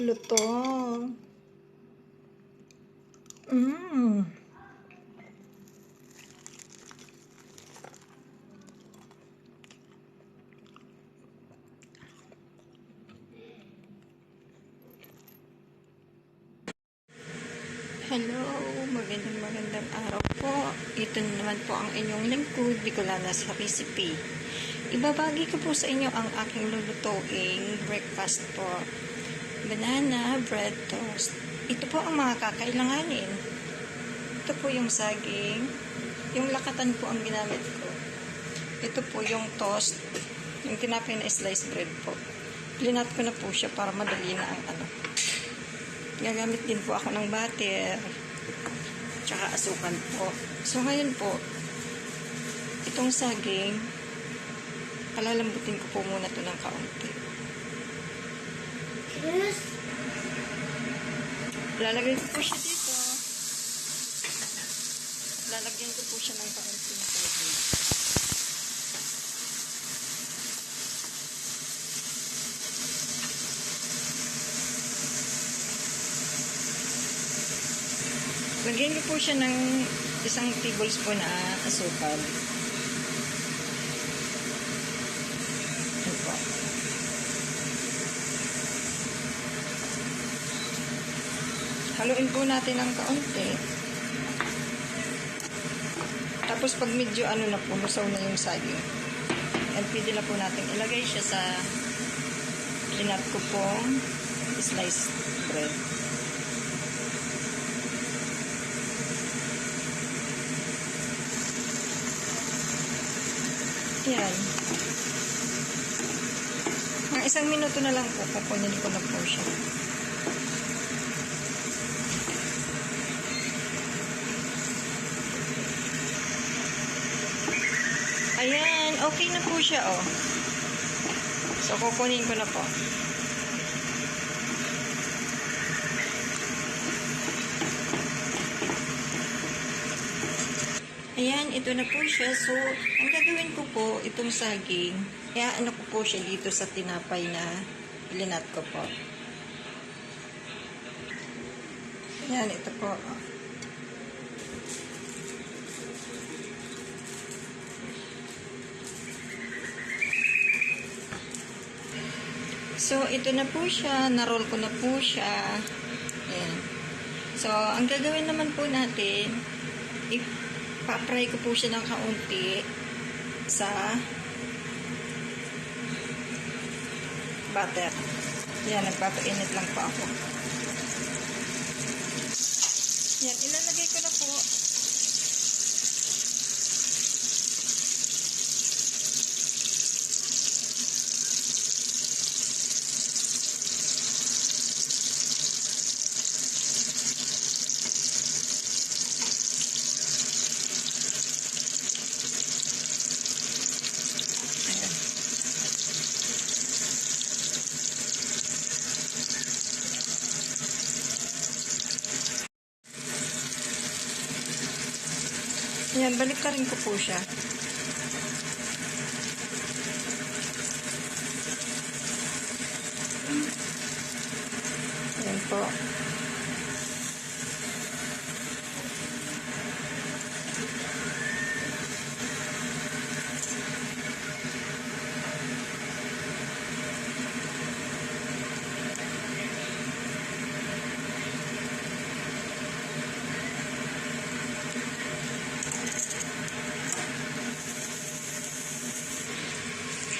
Luto. Mmm. Hello, magandang araw po. Ito naman po ang inyong lingkod, Bicolana sa recipe. Ibabagi ko po sa inyo ang aking lulutuing breakfast po. Banana, bread toast. Ito po ang mga kakailanganin. Ito po yung saging. Yung lakatan po ang ginamit ko. Ito po yung toast. Yung tinapay na sliced bread po. Linat ko na po siya para madali na ang ano. Gagamit din po ako ng butter tsaka asukal po. So ngayon po, itong saging, palalambutin ko po muna ito ng kaunti. Yes. Lalagay ko po siya dito. Lalagyan ko po siya ng kaunti ng saging. Lagyan ko po siya ng 1 tablespoon na asukal. Ito po. Haluin po natin ng kaunti. Tapos pag medyo ano na po, lusaw na yung saging. And pwede na po natin ilagay siya sa linat ko pong sliced bread. Yan. Mga 1 minuto na lang po, kukunin ko na po siya. Ayan, okay na po siya, oh. So, kukunin ko na po. Ayan, ito na po siya. So, ang gagawin ko po, itong saging, ano ko po siya dito sa tinapay na linat ko po. Ayan, ito po. So, ito na po siya. Naroll ko na po siya. Ayan. So, ang gagawin naman po natin, pa-fry ko po siya ng kaunti sa butter. Yan, nagpapainit lang po ako. Yan, ilalagay ko na po. Ayan, balik ka rin ko po siya. Ayan po.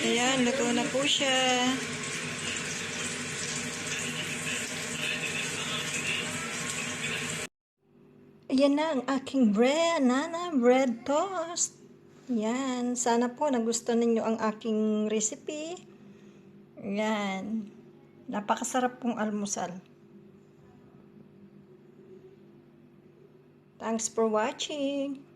Ayan, luto na po siya. Ayan na ang aking banana bread toast. Ayan, sana po nagustuhan ninyo ang aking recipe. Ayan, napakasarap pong almusal. Thanks for watching.